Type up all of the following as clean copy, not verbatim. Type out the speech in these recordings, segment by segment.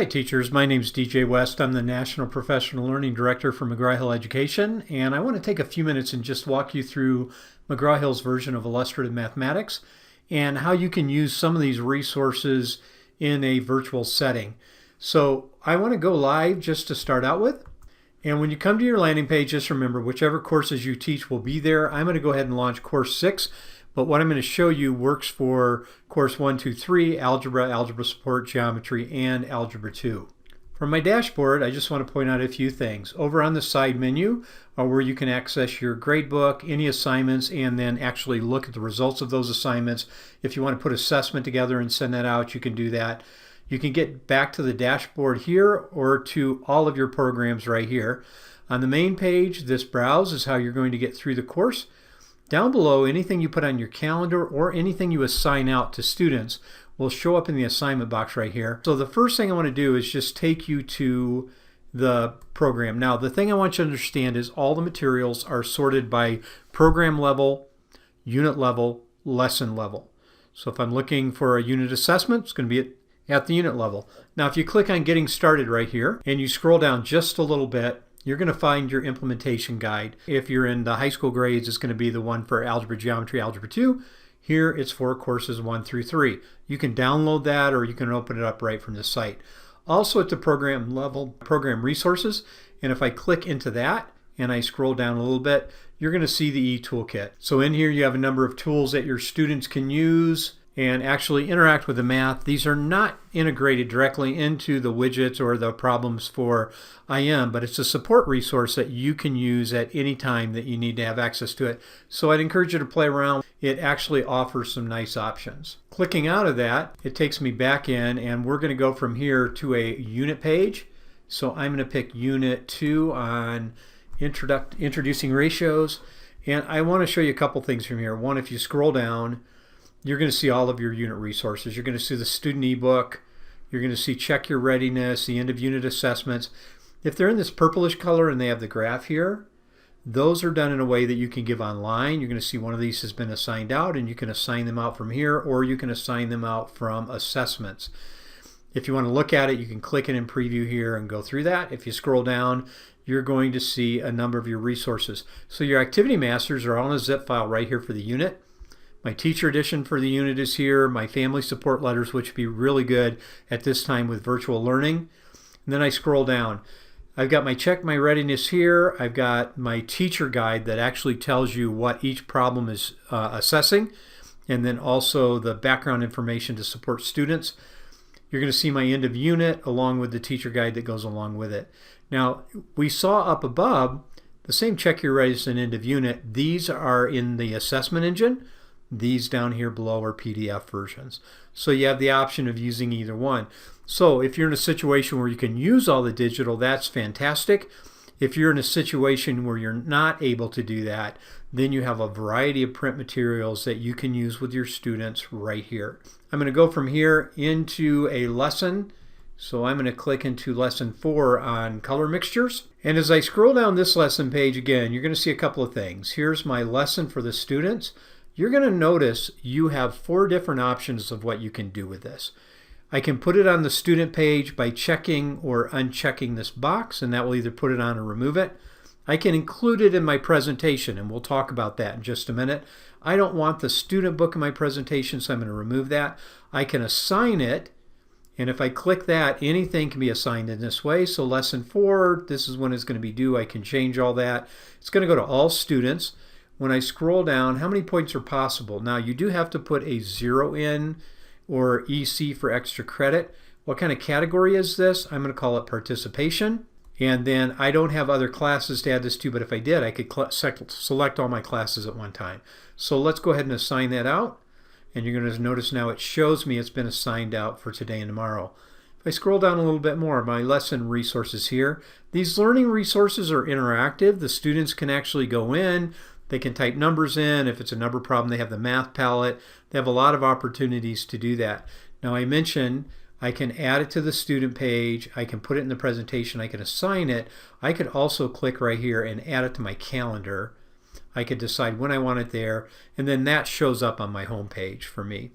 Hi teachers, my name is DJ West. I'm the National Professional Learning Director for McGraw-Hill Education, and I want to take a few minutes and just walk you through McGraw-Hill's version of Illustrative Mathematics and how you can use some of these resources in a virtual setting. So I want to go live just to start out with. And when you come to your landing page, just remember whichever courses you teach will be there. I'm going to go ahead and launch course 6. But what I'm going to show you works for course 1, 2, 3, Algebra, Algebra Support, Geometry, and Algebra 2. From my dashboard, I just want to point out a few things. Over on the side menu are where you can access your gradebook, any assignments, and then actually look at the results of those assignments. If you want to put assessment together and send that out, you can do that. You can get back to the dashboard here or to all of your programs right here. On the main page, this browse is how you're going to get through the course. Down below, anything you put on your calendar or anything you assign out to students will show up in the assignment box right here. So the first thing I want to do is just take you to the program. Now, the thing I want you to understand is all the materials are sorted by program level, unit level, lesson level. So if I'm looking for a unit assessment, it's going to be at the unit level. Now, if you click on Getting Started right here and you scroll down just a little bit, you're going to find your implementation guide. If you're in the high school grades, it's going to be the one for Algebra, Geometry, Algebra 2. Here it's for courses 1 through 3. You can download that or you can open it up right from the site. Also at the program level, program resources, and if I click into that and I scroll down a little bit, you're going to see the e-toolkit. So in here you have a number of tools that your students can use and actually interact with the math. These are not integrated directly into the widgets or the problems for IM, but it's a support resource that you can use at any time that you need to have access to it. So I'd encourage you to play around. It actually offers some nice options. Clicking out of that, it takes me back in, and we're going to go from here to a unit page. So I'm going to pick Unit 2 on Introducing Ratios, and I want to show you a couple things from here. One, if you scroll down, you're going to see all of your unit resources. You're going to see the student ebook. You're going to see Check Your Readiness, the end of unit assessments. If they're in this purplish color and they have the graph here, those are done in a way that you can give online. You're going to see one of these has been assigned out, and you can assign them out from here, or you can assign them out from assessments. If you want to look at it, you can click it in preview here and go through that. If you scroll down, you're going to see a number of your resources. So your activity masters are all in a zip file right here for the unit. My teacher edition for the unit is here. My family support letters, which would be really good at this time with virtual learning. And then I scroll down. I've got my Check My Readiness here. I've got my teacher guide that actually tells you what each problem is assessing, and then also the background information to support students. You're going to see my end of unit along with the teacher guide that goes along with it. Now, we saw up above the same Check Your Readiness and end of unit. These are in the assessment engine. These down here below are PDF versions. So you have the option of using either one. So if you're in a situation where you can use all the digital, that's fantastic. If you're in a situation where you're not able to do that, then you have a variety of print materials that you can use with your students right here. I'm going to go from here into a lesson. So I'm going to click into lesson 4 on color mixtures. And as I scroll down this lesson page again, you're going to see a couple of things. Here's my lesson for the students. You're going to notice you have 4 different options of what you can do with this. I can put it on the student page by checking or unchecking this box, and that will either put it on or remove it. I can include it in my presentation, and we'll talk about that in just a minute. I don't want the student book in my presentation, so I'm going to remove that. I can assign it, and if I click that, anything can be assigned in this way. So lesson 4, this is when it's going to be due. I can change all that. It's going to go to all students. When I scroll down, how many points are possible? Now, you do have to put a 0 in or EC for extra credit. What kind of category is this? I'm going to call it participation. And then I don't have other classes to add this to, but if I did, I could select all my classes at one time. So let's go ahead and assign that out. And you're going to notice now it shows me it's been assigned out for today and tomorrow. If I scroll down a little bit more, my lesson resources here. These learning resources are interactive. The students can actually go in. They can type numbers in. If it's a number problem, they have the math palette. They have a lot of opportunities to do that. Now, I mentioned I can add it to the student page. I can put it in the presentation. I can assign it. I could also click right here and add it to my calendar. I could decide when I want it there, and then that shows up on my home page for me.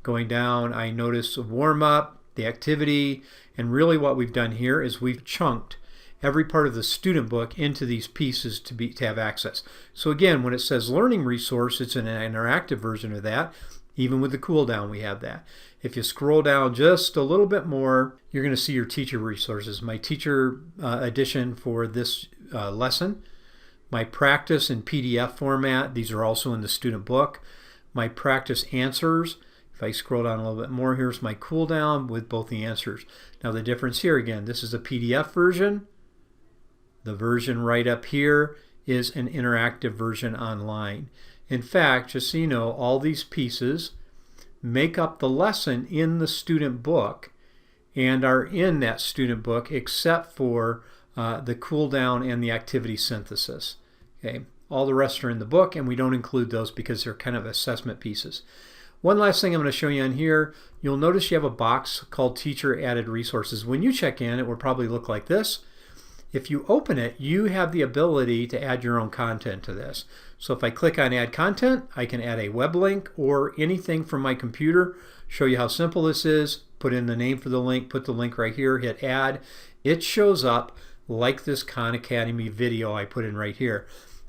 Going down, I notice a warm-up, the activity, and really what we've done here is we've chunked every part of the student book into these pieces to have access. So again, when it says learning resource, it's an interactive version of that. Even with the cool down, we have that. If you scroll down just a little bit more, you're going to see your teacher resources. My teacher edition for this lesson, my practice in PDF format, these are also in the student book. My practice answers, if I scroll down a little bit more, here's my cool down with both the answers. Now the difference here again, this is a PDF version. The version right up here is an interactive version online. In fact, just so you know, all these pieces make up the lesson in the student book and are in that student book except for the cool down and the activity synthesis. Okay, all the rest are in the book, and we don't include those because they're kind of assessment pieces. One last thing I'm going to show you on here, you'll notice you have a box called Teacher Added Resources. When you check in, it will probably look like this. If you open it, you have the ability to add your own content to this. So if I click on Add Content, I can add a web link or anything from my computer, show you how simple this is, put in the name for the link, put the link right here, hit Add. It shows up like this Khan Academy video I put in right here.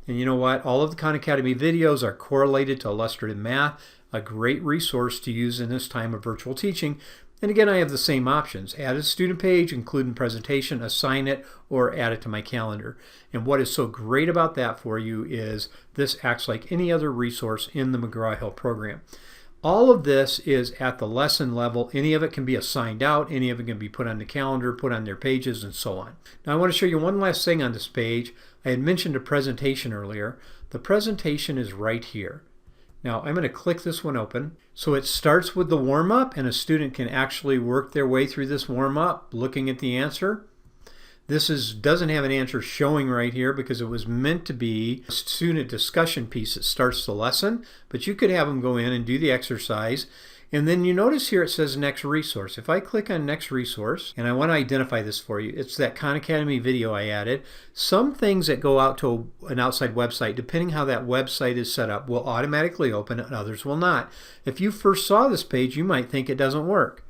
And you know what? All of the Khan Academy videos are correlated to Illustrative Math, a great resource to use in this time of virtual teaching. And again, I have the same options. Add a student page, include in presentation, assign it, or add it to my calendar. And what is so great about that for you is this acts like any other resource in the McGraw-Hill program. All of this is at the lesson level. Any of it can be assigned out. Any of it can be put on the calendar, put on their pages, and so on. Now I want to show you one last thing on this page. I had mentioned a presentation earlier. The presentation is right here. Now I'm going to click this one open. So it starts with the warm-up, and a student can actually work their way through this warm-up looking at the answer. This doesn't have an answer showing right here because it was meant to be a student discussion piece that starts the lesson, but you could have them go in and do the exercise. And then you notice here it says Next Resource. If I click on Next Resource, and I want to identify this for you, it's that Khan Academy video I added. Some things that go out to an outside website, depending how that website is set up, will automatically open and others will not. If you first saw this page, you might think it doesn't work.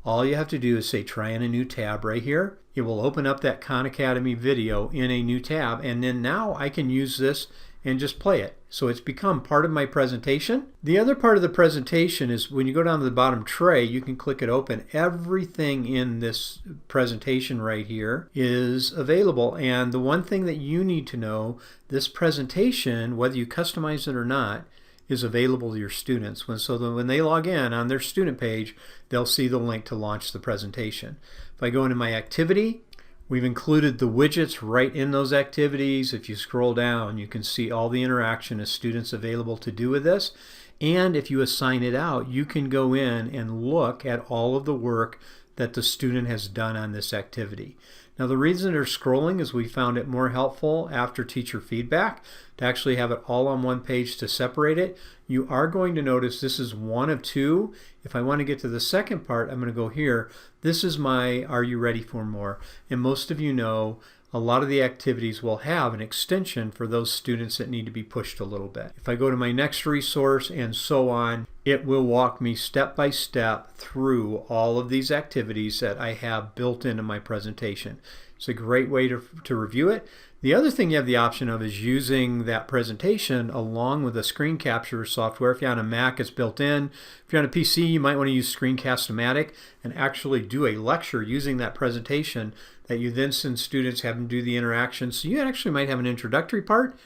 All you have to do is say try in a new tab right here. It will open up that Khan Academy video in a new tab, and then now I can use this and just play it. So it's become part of my presentation. The other part of the presentation is when you go down to the bottom tray, you can click it open. Everything in this presentation right here is available. And the one thing that you need to know, this presentation, whether you customize it or not, is available to your students. So that when they log in on their student page, they'll see the link to launch the presentation. If I go into my activity, we've included the widgets right in those activities. If you scroll down, you can see all the interaction as students available to do with this. And if you assign it out, you can go in and look at all of the work that the student has done on this activity. Now the reason they're scrolling is we found it more helpful after teacher feedback to actually have it all on one page to separate it. You are going to notice this is one of two. If I want to get to the second part, I'm going to go here. This is my Are You Ready for More? And most of you know a lot of the activities will have an extension for those students that need to be pushed a little bit. If I go to my next resource and so on, it will walk me step by step through all of these activities that I have built into my presentation. It's a great way to review it. The other thing you have the option of is using that presentation along with a screen capture software. If you're on a Mac, it's built in. If you're on a PC, you might want to use Screencast-O-Matic and actually do a lecture using that presentation that you then send students, have them do the interaction. So you actually might have an introductory part.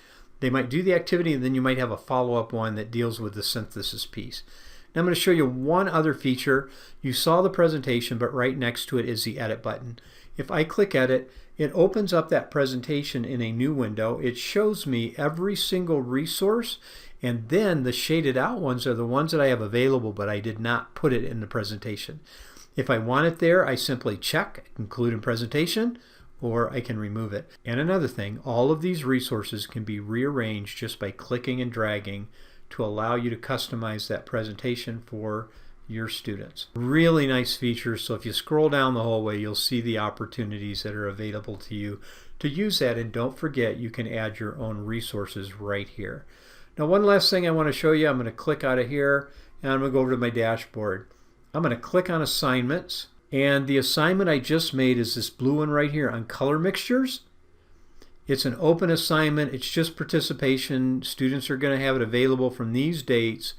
They might do the activity, and then you might have a follow-up one that deals with the synthesis piece. Now I'm going to show you one other feature. You saw the presentation, but right next to it is the Edit button. If I click Edit, it opens up that presentation in a new window. It shows me every single resource, and then the shaded out ones are the ones that I have available, but I did not put it in the presentation. If I want it there, I simply check Include in Presentation, or I can remove it. And another thing, all of these resources can be rearranged just by clicking and dragging to allow you to customize that presentation for your students. Really nice features. So if you scroll down the whole way, you'll see the opportunities that are available to you to use that. And don't forget, you can add your own resources right here. Now, one last thing I want to show you, I'm going to click out of here and I'm going to go over to my dashboard. I'm going to click on Assignments, And the assignment I just made is this blue one right here on color mixtures. It's an open assignment. It's just participation. Students are going to have it available from these dates.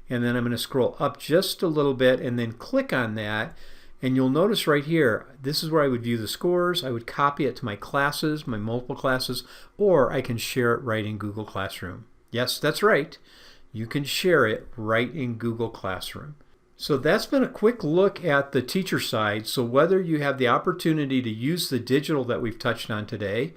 And then I'm going to scroll up just a little bit and then click on that. And you'll notice right here, this is where I would view the scores. I would copy it to my classes, my multiple classes, or I can share it right in Google Classroom. Yes, that's right. You can share it right in Google Classroom. So that's been a quick look at the teacher side. So whether you have the opportunity to use the digital that we've touched on today,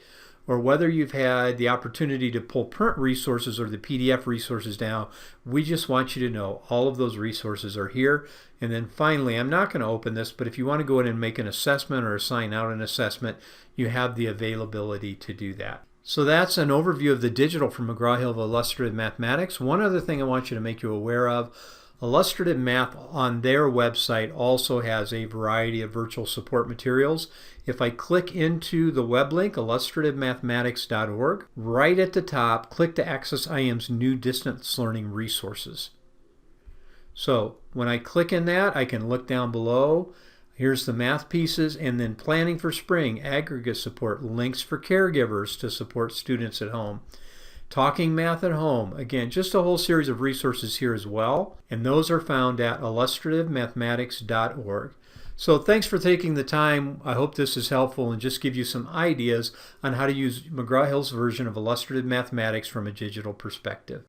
or whether you've had the opportunity to pull print resources or the PDF resources now, we just want you to know all of those resources are here. And then finally, I'm not going to open this, but if you want to go in and make an assessment or assign out an assessment, you have the availability to do that. So that's an overview of the digital from McGraw-Hill of Illustrative Mathematics. One other thing I want you to make you aware of, Illustrative Math on their website also has a variety of virtual support materials. If I click into the web link, illustrativemathematics.org, right at the top, click to access IM's new distance learning resources. So when I click in that, I can look down below. Here's the math pieces, and then planning for spring, aggregate support, links for caregivers to support students at home. Talking Math at Home, again, just a whole series of resources here as well, and those are found at illustrativemathematics.org. So thanks for taking the time. I hope this is helpful and just give you some ideas on how to use McGraw-Hill's version of Illustrative Mathematics from a digital perspective.